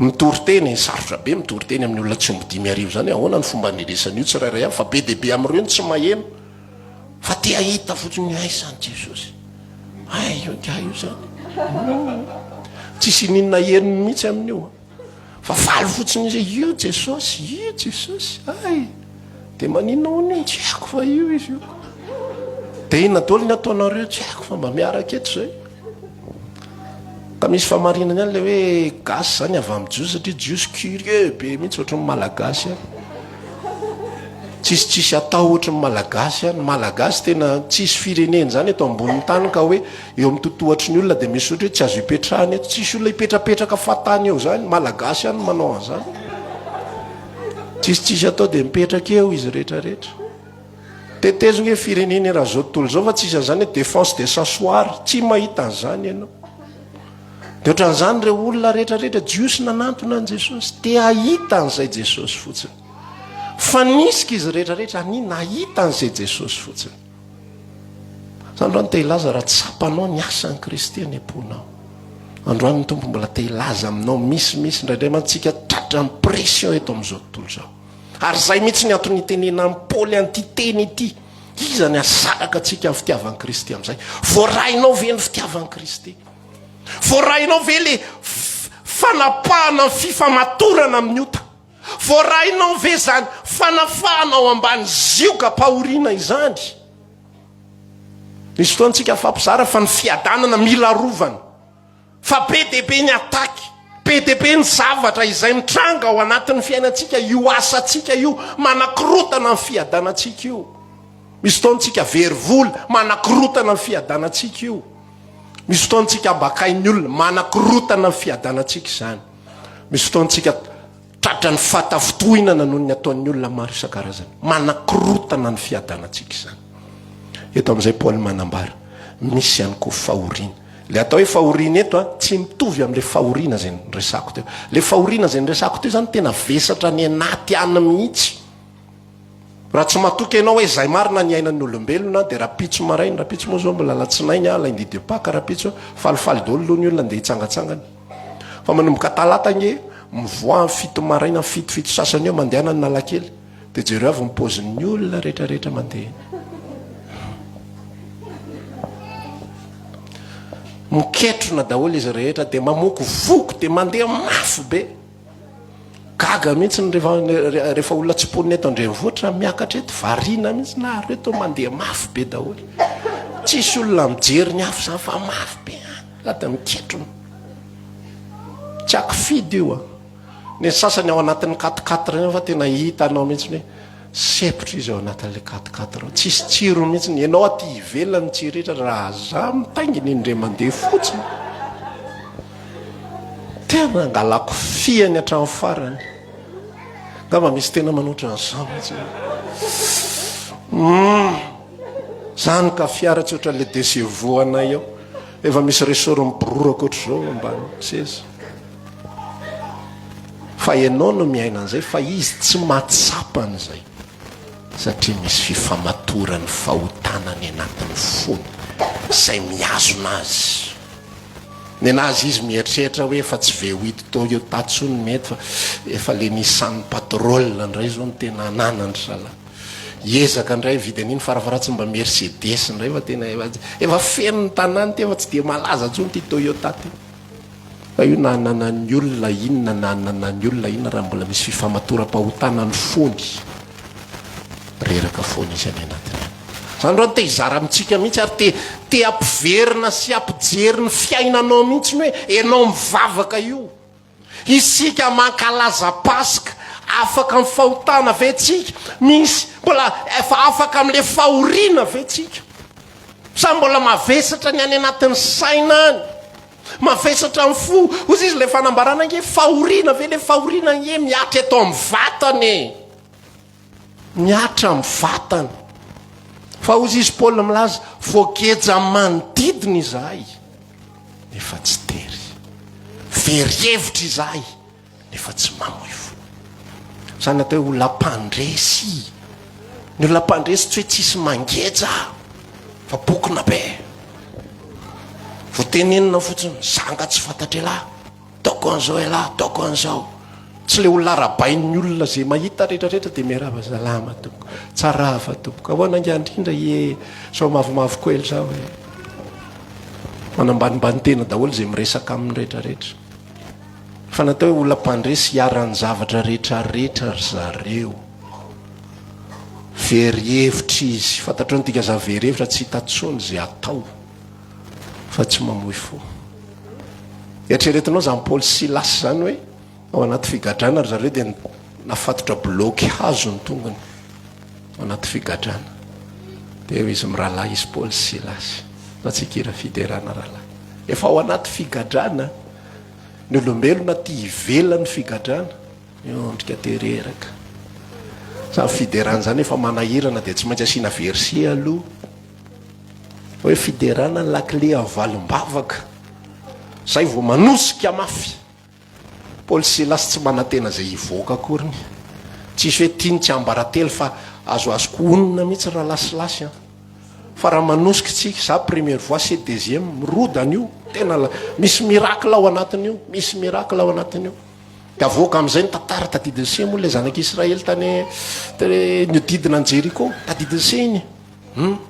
Mitoriteny sarotra be mitoriteny amin'ny olona tsy omby 5,000 zany ahoana ny fomba niresany io tsirairay avy fa be dia be amin'ireo tsy maheno fa te ahita fotsiny ay zany Jesosy ay io zany tsisy ninona henony mihitsy amin'io fa faly fotsiny izy io Jesosy ay dia maninona hono tsy haiko fa io izy io dia inona daholo ny ataonareo tsy haiko fa mba miaraka eto zay. Ka misy famarinana ihany le hoe gasy zany avy amin'ny jiosy satria jiosy curieux be mihitsy ohatran'ny malagasy any. Tsisy atao ohatran'ny malagasy any. Malagasy tena tsisy fireneny zany eto ambonin'ny tany ka hoe eo amin'ny totohatry ny olona dia misy ohatra hoe tsy azo hipetrahany eto. Tsisy olona hipetrapetraka fatany eo zany. Malagasy any manao an'izany. Tsisy atao dia mipetraka eo izy rehetrarehetra. Tetezona hoe fireneny raha zao tontolo zao fa tsisy an'izany hoe défense de s'asseoir. Tsy mahita an'izany ianao. Dia ohatran'izany ireo olona rehetrarehetra jiosy nanantona an' Jesosy te ahita an'izay Jesosy fotsiny. Fa nisika izy rehetrarehetra ny nahita an'izay Jesosy fotsiny. Androany te hilaza raha tsapanao ny asan'ny Kristy any am-ponao. Androany ny tompo mbola te hilaza aminao misy indraindray mantsika tratra ny pression eto amin'izao tontolo izao. Ary zay mihitsy ny antony tenena amin'ny Paoly an'ity teny ity. Iza ny asaraka antsika amin'ny fitiavan'i Kristy amin'izay. Voarainao ve ny fitiavan'i Kristy? Voarainao ve le fanapahana ny fifamatorana amin'ny ota? voarainao ve zany fanafanao ambany zioka pahoriana izany. Misy fotoantsika fampizara fa ny fiadanana mila rovana, fa be deaibe ny ataky, be deaibe ny zavatra izay mitranga ao anatin'ny fiainantsika, io asantsika io manakorotana ny fiadanantsika io. Misy fotoantsika verivola manakorotana ny fiadanantsika io. Misy fotoantsika ambakain'ny olona manakorotana ny fiadanantsika izany. Misy fotoantsika tratrany fatafitohinana noho ny ataon'ny olona maro isan-karazany, manakorotana ny fiadanantsika izany. Eto amin'izay Paoly manambara misy ihany koa fahoriana. Le atao hoe fahoriana eto tsy mitovy amin'le fahoriana zay resako teo. Le fahoriana zay resako teo zany tena vesatra ny anaty ana mihitsy. Raha tsy matoky ianao hoe zay marina ny ainan'ny olombelona dia rapitso maraina, rapitso moa zao mbola latsinainy lundi de Pâques, rapitso falifaly daholo aloha ny olona andeha hitsangatsangana. Fa manomboka talata nge mivoa fito maraina fitofito sasany eo mandehana ny nalakely dia jereo avy mipozin'ny olona rehetrarehetra mandeha. Miketrona daholo izy rehetra dia mamoko voko dia mandeha mafy be. Gaga mihitsy rehefa olona tsy ponina eto andrenivohitra miakatra eto variana mihitsy na reto mandeha mafy be daholo. Tsisy olona mijery ny afo zany fa mafy be da miketrona. Tsy akifidy io ny sasany ao anatin'ny 4x4 fa tena hitanao mihitsy hoe sepotra izy ao anatin'le 4x4 tsisy tsiro mihitsy ny ianao aty ivelany tsirehetra raha za mitainginy indre mandeha fotsiny. Tena angalako fiany hatramin'ny farany. Ngamba misy tena manoatra an'izao mihitsy. Zany ka fiara tsy ohatran'le desevoanay ao efa misy resoro mibororaka ohatr'izao ambany seza. Fa ianao no miaina an'izay fa izy tsy mahatsapa an'izay satria misy fifamatorany fahotanany anatin'ny fony izay miazona azy. Ny anazy izy mieritreritra hoe efa tsy ve hoito Toyota tsony mety fa efa le Nissan Patrol ndray zao no tena ananany sala. Ezaka ndray vidy an'iny farafaratsy mba Mercedes ndray fa tena efa feno ny tanany ty efa tsy dia malaza tsony ty Toyota ty. Fa io na nanan'ny olona inona na nanan'ny olona inona raha mbola misy fifamatoram-pahotana ny fony reraka foana izy any anatiny. Zany raha te hizara amintsika mihitsy ary te ampiverina sy ampijery ny fiainanao mihitsy hoe ianao mivavaka io. Isika mankalaza Paska afaka amin'ny fahotana ve tsika? Misy mbola efa afaka amin'le fahoriana ve tsika? Sa mbola mavesatra ny any anatin'ny saina any, mavesatra amin'ny fo. Ozy izy le fanambarana nge fahoriana ve le fahoriana nge miatra eto amin'ny vatany, miatra amin'ny vatany. Fa ozy izy Paoly milaza voageja manodidina izahay nefa tsy tery, verihevitra izahay nefa tsy mamoy fo. Zany atao hoe olona mpandresy. Ny olona mpandresy tsy hoe tsisy mangeja fa bokona be. Voatenenina fotsiny zanga tsy fantatra lahy, taoko an'izao lahy, taoko an'izao. Tsy le olona arabain'ny olona zay mahita rehetrarehetra dia miarava salama tompoko, tsara fa tompoko, ahoana angiandrindra sao mavomavo koely zao hoe manambanimbany tena daholo zay miresaka amin'ny rehetrarehetra. Fa natao hoe olona mpandresy hiarany zavatra rehetrarehetra zareo. Verihevitra izy, fantatro ny tika za verihevitra tsy hitatsony zay atao fa tsy mamoy fo. Eritreretinao zany Paoly sy Silasy zany hoe ao anaty figadrana zareo dia nafatotra bloky hazo ny tongony ao anaty figadrana. Dia izy mirahalahy izy Paoly sy Silasy na tsikira fiderana rahalahy. Efa ao anaty figadrana ny olombelona ty ivelany figadrana miondrika tereraka. Zany fiderana zany efa manahirana dia tsy maintsy asiana versie aloha hoe fiderana ny lakle avalombavaka, zay vao manosika mafy. Paoly sy Silasy tsy manantena zay ivoaka akoriny, tsisy hoe tiany tsy ambarately fa azoazoko onina mihitsy raha lasilasy. Fa raha manosika tsika za première fois sy deuxième mirodana io, tena misy miracle ao anatiny io, misy miracle ao anatiny io. Dia avoaka amin'izay ny tantara tadidiny se moa le zanak'Israely tany niodidina ny Jeriko, tadidiny se iny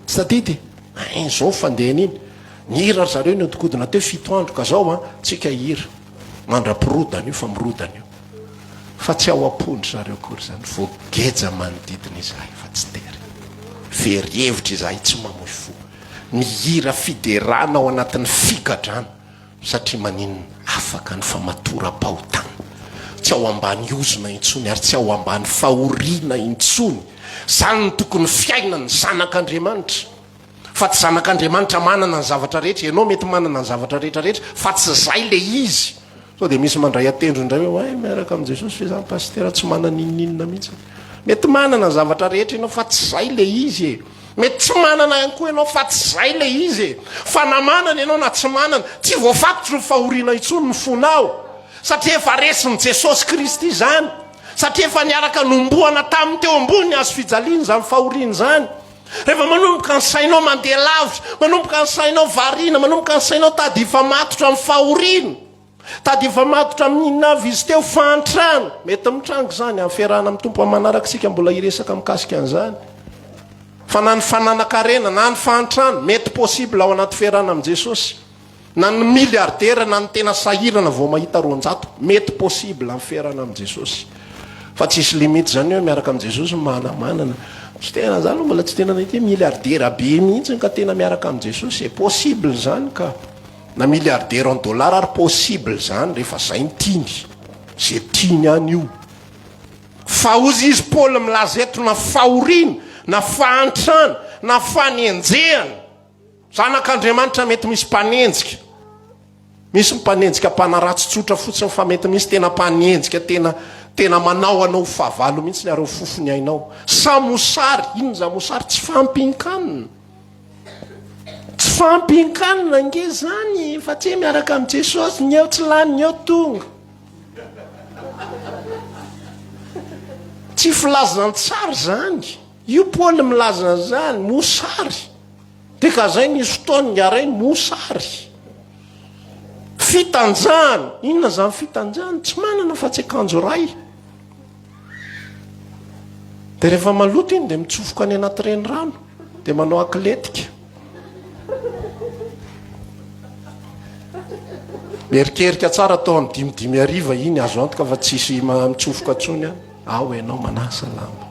tsy tadidy zao fandehany iny nihira zareo ny odikodina teo 7 andro ka zao tsika hira mandra-pirodana io fa mirodana io. fa tsy ao am-pondry zareo akory zany voageja manodidina izahay fa tsy tery verhevitra izahay tsy mamoy fo mihira fiderana ao anatin'ny figadrana satria maninona afaka ny famatoram-pahotana tsy ao ambany ozona intsony ary tsy ao ambany fahoriana intsony zany ny tokony fiainany zanak'Andriamanitra fa tsy zanak'Andriamanitra manana ny zavatra rehetra ianao mety manana ny zavatra rehetrarehetra fa tsy zay le izy so dia misy mandray atendro indray hoe miaraka amin'i Jesosy fe zany pastera tsy manana ininina mihitsy mety manana ny zavatra rehetra ianao fa tsy zay le izy mety tsy manana ihany koa ianao fa tsy zay le izy fa na manana ianao na tsy manana tsy voafatotry ny fahoriana intsony ny fonao satria efa resin'i Jesosy Kristy zany satria efa niaraka nomboana tamin'ny teo ambony azo fijaliana zany fahoriana zany rehefa manomboka ny sainao mandeha lavitra manomboka ny sainao variana manomboka ny sainao tady efa matotra amin'ny fahoriana tady efa matotra amin'inona avy izy teo fantrano mety mitrango zany amin'ny fiarahana amin'ny tompo amin'ny manaraka sika mbola iresaka mikasika an'izany fa na ny fananakarena na ny fantrano mety possible ao anaty fiarahana amin'i Jesosy na ny miliardera na ny tena sahirana vao mahita 200 mety possible amin'ny fiarahana amin'i Jesosy fa tsisy limite zany hoe miaraka amin'i Jesosy manamanana tsy tena zany mbola tsy tena nahita miliardera be mihitsy ka tena miaraka amin'i Jesosy possible zany ka na miliardera en dollar ary possible zany rehefa zay ny tiany zay tiany any io fa ozy izy Paul milaza eto na fahoriana na fahantrana na fanenjehana zanak'Andriamanitra mety misy mpanenjika misy mpanenjika mpanaratsy tsotra fotsiny fa mety misy tena mpanenjika tena manao anao fahavalo mihitsy ny areo fofony ainao samosary ino samosary tsy fampinkanina tsy fampinkanina nge zany fa tsy miaraka amin'i Jesosy ny eo tsy lany eo tonga tsy filazana tsara zany io Paul milaza zany mosary dia ka zay nisy fotoany ngaray mosary fitanjana inona zany fitanjana tsy manana fa tsy akanjo ray dia rehefa maloto iny dia mitsofoka any anaty renirano dia manao akletika merikerika tsara atao amin'ny 5:30 iny azo antoka fa tsisy mitsofoka tsony ao ianao manasa lamba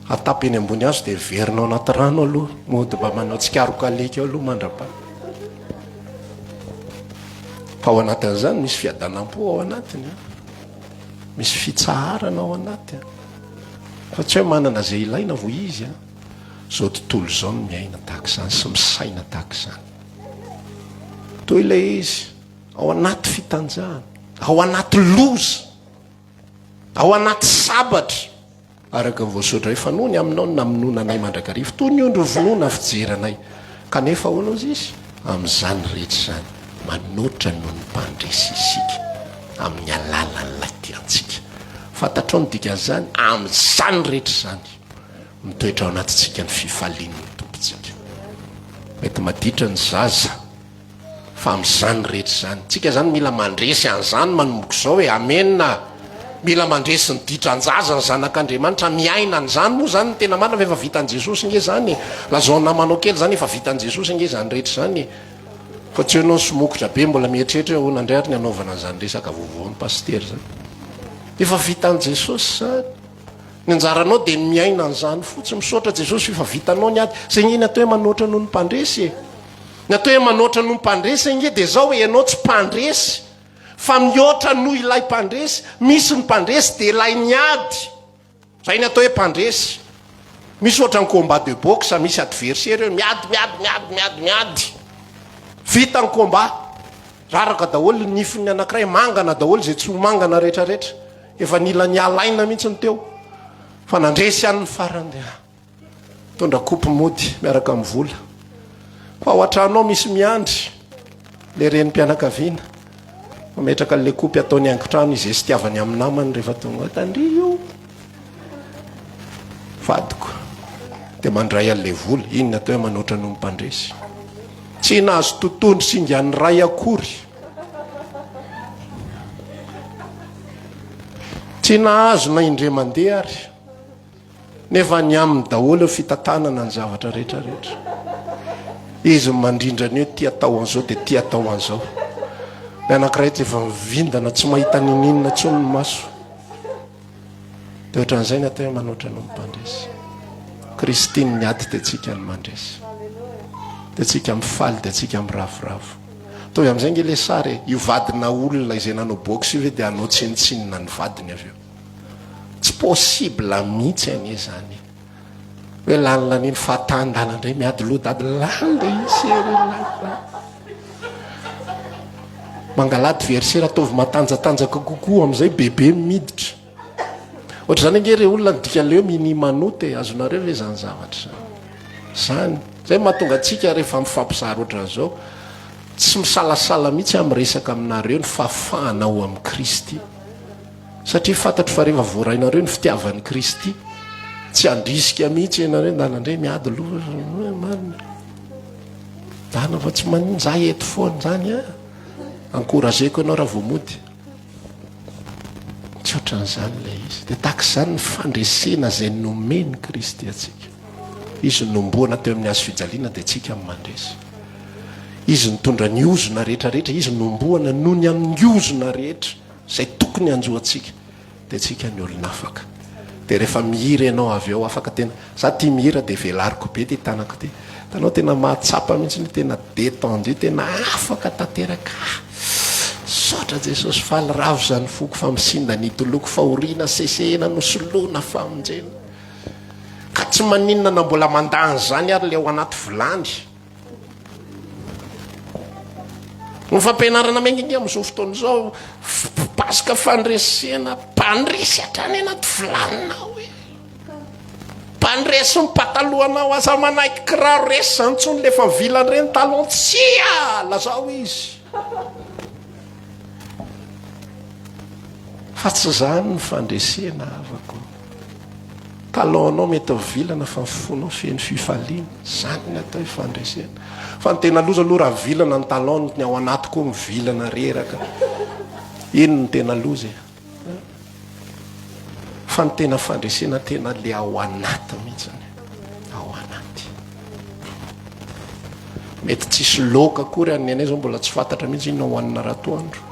atapy eny ambony azo dia verinao anaty rano aloha mody mba manao tsikarokaleka aloha mandrapa fa ao anatin'izany misy fiadanam-po ao anatiny misy fitsaharana ao anatiny fa tsy hoe manana zay ilaina vo izy zao tontolo zao no miaina tahaka izany sy misaina tahaka izany toy ilay izy ao anaty fitanjahana ao anaty loza ao anaty sabatra araka voasotra hoe fanony aminao no namonona anay mandrakarivo toy ny ondro vonoana fijeranay kanefa hoanao izy izy amin'izany rehetra zany manotra noho ny mpandresy isika amin'ny alalan'ilay tiantsika fantatrao ny dikan'izany amin'izany rehetra zany mitoetra ao anatintsika ny fifalian'ny tompontsika mety maditra ny zaza fa amin'izany rehetra zany tsika zany mila mandresy an'izany manomboka izao hoe amenna mila mandresy ny ditran-jaza ny zanak'Andriamanitra miaina an'izany moa zany ny tena marina fa efa vitan'i Jesosy nge zany lazao namanao kely zany efa vitan'i Jesosy nge zany rehetra zany fa tsy hoenao somokotra be mbola mieritreritra hoe honandray ary ny anaovana an'izany resaka vaovaon'ny paster zany efa vitan'i Jesosy zany ny anjaranao dia miaina an'izany fotsy misaotra Jesosy efa vitanao ny ady zay nge natao hoe manoatra noho ny mpandresy natao hoe manoatra noho ny mpandresy nge dia zao hoe ianao tsy mpandresy fa mihoatra noho ilay mpandresy misy ny mpandresy dia ilay ny ady zay ny atao hoe mpandresy misy ohatra ny combat de boxe misy adversaire hoe miady vita ny combat raraka daholo ny nifiny anankiray mangana daholo zay tsy ho mangana rehetrarehetra efa nila ny alaina mihitsy ny teo fa nandresy any ny farany dia tondra kopy mody miaraka amin'ny vola fa ao an-tranao misy miandry le reny mpianakaviana mametraka le kopy ataony haingotrano izy sy tiavany amin'ny namany rehefa tonga tandry io vadiko dia mandray an'le vola iny natao hoe manoatra noho mpandresy tsy nahazo tontondry singan'ny ray akory tsy nahazo na indre mandeha ary nefa ny amin'ny daholo fitantanana ny zavatra rehetrarehetra izy mandrindrany hoe tia atao an'izao dia tia atao an'izao ny anankiray ty efa mivindana tsy mahita nininona tsony ny maso de ohatran'izay ny atao manoatra no mimpandresy kristiny ny aty de tsika ny mandresy de tsika mifaly de tsika miravoravo tovy am'izay nge le sary io vadina olona izay nanao box io ve de anao tsinitsinina ny vadiny avy eo tsy possible mihitsy anie zany hoe lanilaniny fahatandala indray miady loha dady lany le isery mangalady versera ataovy matanjatanjaka kokoa am'izay bebe miditra ohatra zany nge re olona nydika leo minimanote azonareo ve zany zavatra zany zay mahatonga atsika rehefa mifampizary ohatran'izao tsy misalasala mihitsy am'resaka aminareo ny fahafahana ao amin'i Kristy satria fantatro fa rehefa voarainareo ny fitiavan'i Kristy tsy andrisika mihitsy ianareo danandray miady loha marina dana fa tsy manino za eto foana zany encourageko ianao raha voamody tsy ohatran'izany le izy de tak'izany ny fandresena zay nomeny Kristy atsika izy nomboana teo amin'ny hazo fijaliana de tsika mandresy izy nitondra ny ozona rehetrarehetra izy nomboana noho ny amin'ny ozona rehetra zay tokony anjoatsika de tsika ny olona afaka de rehefa mihira ianao avy eo afaka tena za tia mihira de velariko be ty tanako ty tanao tena mahatsapa mihitsy ny tena détendu tena afaka tanteraka saotra Jesosy faly ravo zany foko fa misinda nitoloko fahoriana sesehena no soloana famonjena ka tsy maninona na mbola mandany zany ary le ao anaty vilany ny fampianarana mengingy am'izao fotoana zao paska fandresena mpandresy hatrany anaty vilaninao e mpandresy mipatalohanao asa manaiky kiraro resy zany tsony lefa vilany reny talon tsia lazao izy fa tsy zany ny fandresena avako talonao mety vilana fa mifonao feny fifaliana zany ny atao fandresena fa ny tena loza aloha raha vilana ny talon ny ao anaty koa mivilana reraka ino ny tena loza fa ny tena fandresena tena le ao anaty mihitsy ao anaty mety tsisy loka kory any anay zao mbola tsy fantatra mihitsy ino hoanina ratoandro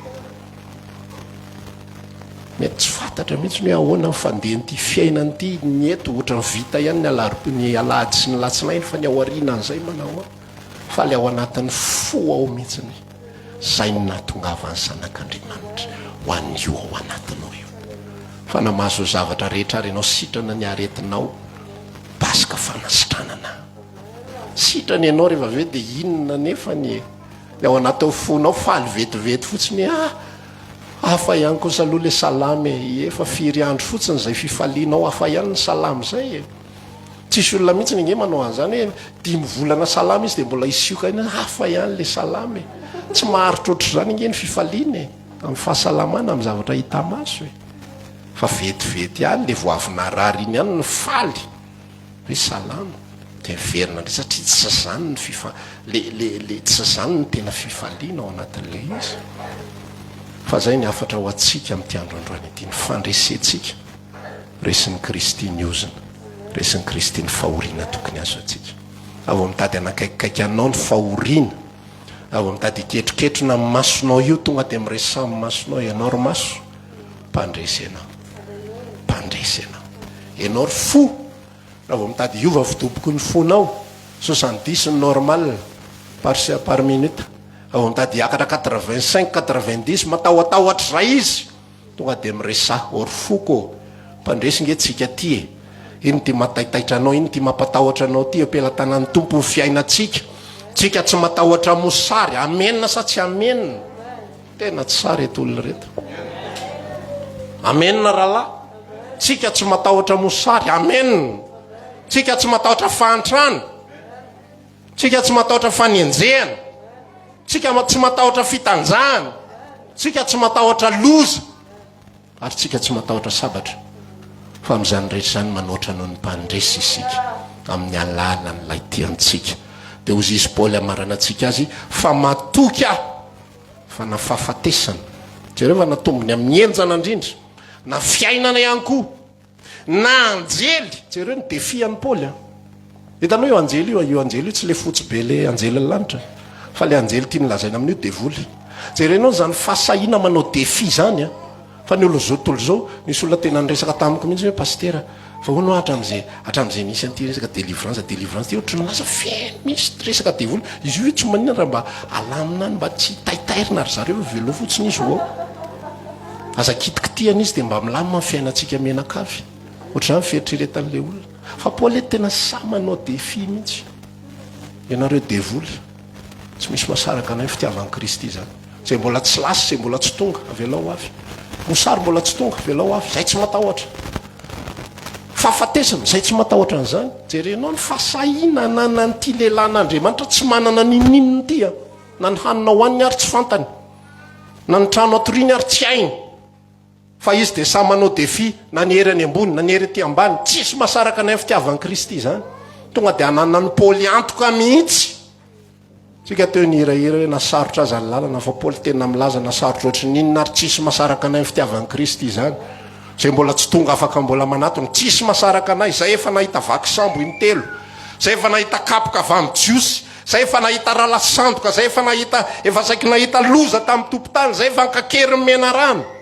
mety tsy fantatra mihitsy ny ahoana fandeha ty fiainany ty ny eto ohatra ny vita ihany ny alahady sy ny latsinainy fa ny ao arinan'izay manao fa le ao anatin'ny fo ao mihitsiny zay ny nahatongavany zanak'Andriamanitra ho an'io ao anatinao io fa namazo zavatra rehetra ary ianao sitrana ny aretinao paska fanasitranana sitrany ianao rehefa ve de inona nefa ny le ao anaty ao fonao faly vetivety fotsiny hafa ihany kosa aloha le salamy efa firy andro fotsiny zay fifalianao hafa ihany ny salamy zay tsisy olona mihitsy ny nge manao an'izany hoe 10 volana salamy izy de mbola isioka iny hafa ihany le salamy tsy maharitra ohatr' zany nge ny fifaliana amin'ny fahasalamana amin'ny zavatra hita maso fa vetivety ihany le voavina rary iny ihany ny faly hoe salamy de miverina ndray satria tsy zany ny le tsy zany ny tena fifaliana ao anatin'le izy fa zay ny afatra ho atsika amin'ity andro androany ity ny fandresetsika resin'ny Kristy ny ozina resin'ny Kristy ny fahoriana tokony azo atsika avo mitady anakaikikaiky anao ny fahoriana avo mitady iketroketrona amin'ny masonao io tonga de miresy amin'ny masonao ianao ry maso mpandresy ianao ianao ry fo raha vo mitady iova fidoboky ny fonao 70 normal par minute avo mitady hiakatra 85-90 matahoatahotra zay izy tonga de miresahy or foko mpandresy nge tsika ty iny ty mataitaitra anao iny ty mampatahotra anao ty ampelantanan'ny tompo ny fiainatsika tsika tsy matahotra mosary amenina sa tsy amenina tena tsy sary eto olona reto amenina rahalahy tsika tsy matahotra mosary amenina tsika tsy matahotra fahantrano tsika tsy matahotra fanenjehana tsika tsy matahotra fitanjahana tsika tsy matahotra loza ary tsika tsy matahotra sabatra fa amin'izany rehetra zany manoatra noho ny mpandresy isika amin'ny alalan'ilay tiantsika de ozy izy Paoly amarana antsika azy fa matoky fa na fahafatesana jereo fa natombony amin'ny enjana indrindra na fiainana ihany koa na anjely jereo ny defian'ny Paoly hitanao io anjely io tsy le fotsy be le anjely lanitra fa le anjely tia ny lazaina amin'io devoly jerenao zany fahasahiana manao défi zany a fa ny olo zao tontolo zao nisy olona tena nyresaka tamiko mihitsy hoe pastera fa hono hatram'izay nisy an'ity resaka délivrance ty ohatry ny lasa misy resaka devoly izy io tsy maninona raha mba alamina ny mba tsy taitairina ary zareo velao fotsiny izy ho aza kitikitiana izy dia mba milamina fiainantsika menakavy ohatr'izany fieritreretan'le olona fa Paoly tena sa manao défi mihitsy ianareo devoly tsy misy masaraka anay fitiavan'i Kristy zany zay mbola tsy lasy zay mbola tsy tonga avelao avy mosary mbola tsy tonga avelao avy zay tsy matahotra fahafatesana zay tsy matahotra an'izany jerenao ny fahasahiana nanan'ity lehilahin'Andriamanitra tsy manana ninnininy ity a na ny hanina hoaniny ary tsy fantany na ny trano atoriany ary tsy hainy fa izy dia sa manao défi na ny hery any ambony na ny hery aty ambany tsisy masaraka anay fitiavan'i Kristy zany tonga dia anana ny Paoly antoka mihitsy tsika teo nihirahira hoe nasarotra aza ny lalana fa Paoly tena milaza nasarotra ohatry ninona ary tsisy masaraka anay fitiavan'i Kristy zany zay mbola tsy tonga afaka mbola manatony tsisy masaraka anay zay efa nahita vaky sambo intelo zay efa nahita kapoka vamy jiosy zay efa nahita rala sandoka zay efa saiky nahita loza tamin'ny tompotany zay efa nkakery mena rano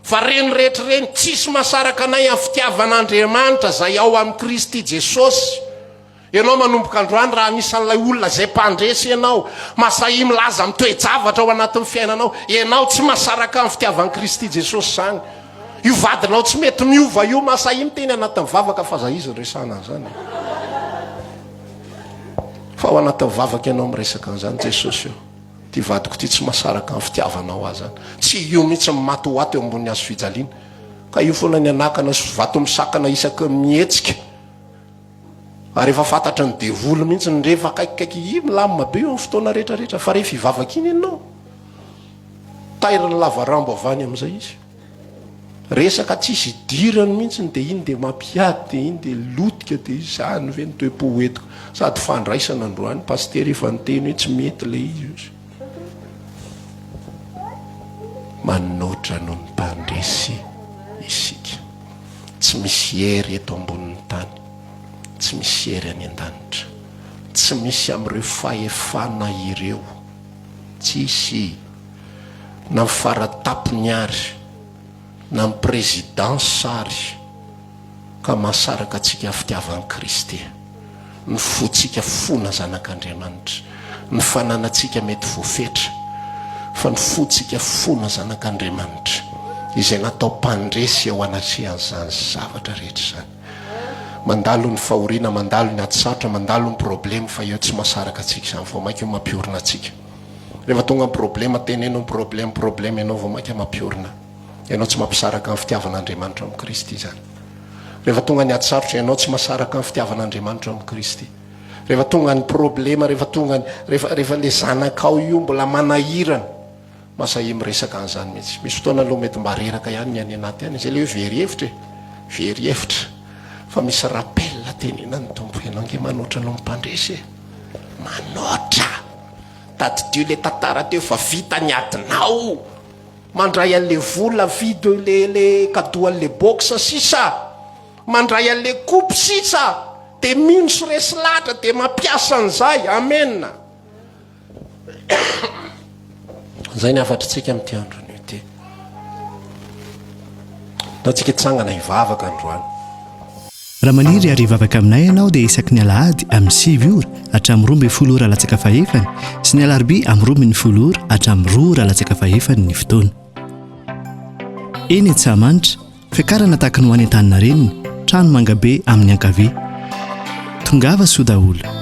fa reny rehetra reny tsisy masaraka anay amin'ny fitiavan'Andriamanitra zay ao amin'ny Kristy Jesosy ianao manomboka androany raha anisan'ilay olona zay mpandresy ianao masahi milaza mitoejavatra ao anatin'ny fiainanao ianao tsy masaraka amin'ny fitiavan'i Kristy Jesosy zany io vadinao tsy mety miova io masahi miteny anatin'ny vavaka fa za izy resana zany fa ao anatin'ny vavaka ianao miresaka an'izany Jesosy io ty vadiko ty tsy masaraka amin'ny fitiavanao azy zany tsy io mihitsy maty ho ato eo ambony hazo fijaliana ka io foana ny anakana vato misakana isaky mihetsika ary efa fantatra ny devoly mihitsy ny rehefa kaikikaiky i milamina be eo amin'ny fotoana rehetrarehetra fa rehefa hivavaka iny ianao tairany lavarambo avany amin'izay izy resaka tsisy idirany mihitsy dia iny dia mampiady dia iny dia lotika dia izany ve nitoepo hoetiko sady fandraisana androany pastery efa niteny hoe tsy mety le izy manotra noho ny mpandresy isika tsy misy hery eto ambonin'ny tany tsy misy hery any an-danitra tsy misy amin'ireo fahefana ireo tsisy na ny faratapony ary na ny présidence ary ka mahasaraka atsika fitiavan'i Kristy ny fotsika fona zanak'Andriamanitra ny fananantsika mety voafetra fa ny fotsika fona zanak'Andriamanitra izay natao mpandresy ao anatrehan'izany zavatra rehetra zany mandalo ny fahoriana mandalo ny atsarotra mandalo ny problème fa eo tsy mahasaraka atsika zany vao mainka eo mampiorina atsika rehefa tonga ny problème tenenao ny problème ianao vao mainka mampiorina ianao tsy mampisaraka amin'ny fitiavan'Andriamanitra amin'ny Kristy zany rehefa tonga ny atsarotra ianao tsy mahasaraka amin'ny fitiavan'Andriamanitra amin'ny Kristy rehefa tonga ny problème rehefa le zanakao io mbola manahirana masahi miresaka an'izany mihitsy misy fotoana aloha mety mba reraka ihany ny any anaty any zay le hoe very hevitra fa misy rappel tenena ny tompo ianao nge manoatra aloha mpandresy manoatra tadidio le tantara teo fa vita ny adinao mandray an'le vola vidy le kadohan'le boxa sisa mandray an'le coupe sisa dia mino sy resy latra dia mampiasa an'izay amena zay ny afatritsika amin'ity androny ity taontsika hitsangana hivavaka androany raha maniry ary hivavaka aminay ianao dia isaky ny alahady amin'ny 9 ora hatramin'ny 12 ora latsaka fahefany sy ny alarobia amin'ny 12 ora hatramin'ny 2 ora latsaka fahefany ny fotoana eny Antsahamanitra fiakarana tahaka ny ho any an-tany na reniny trano mangabe amin'ny ankavia tongava soa daholo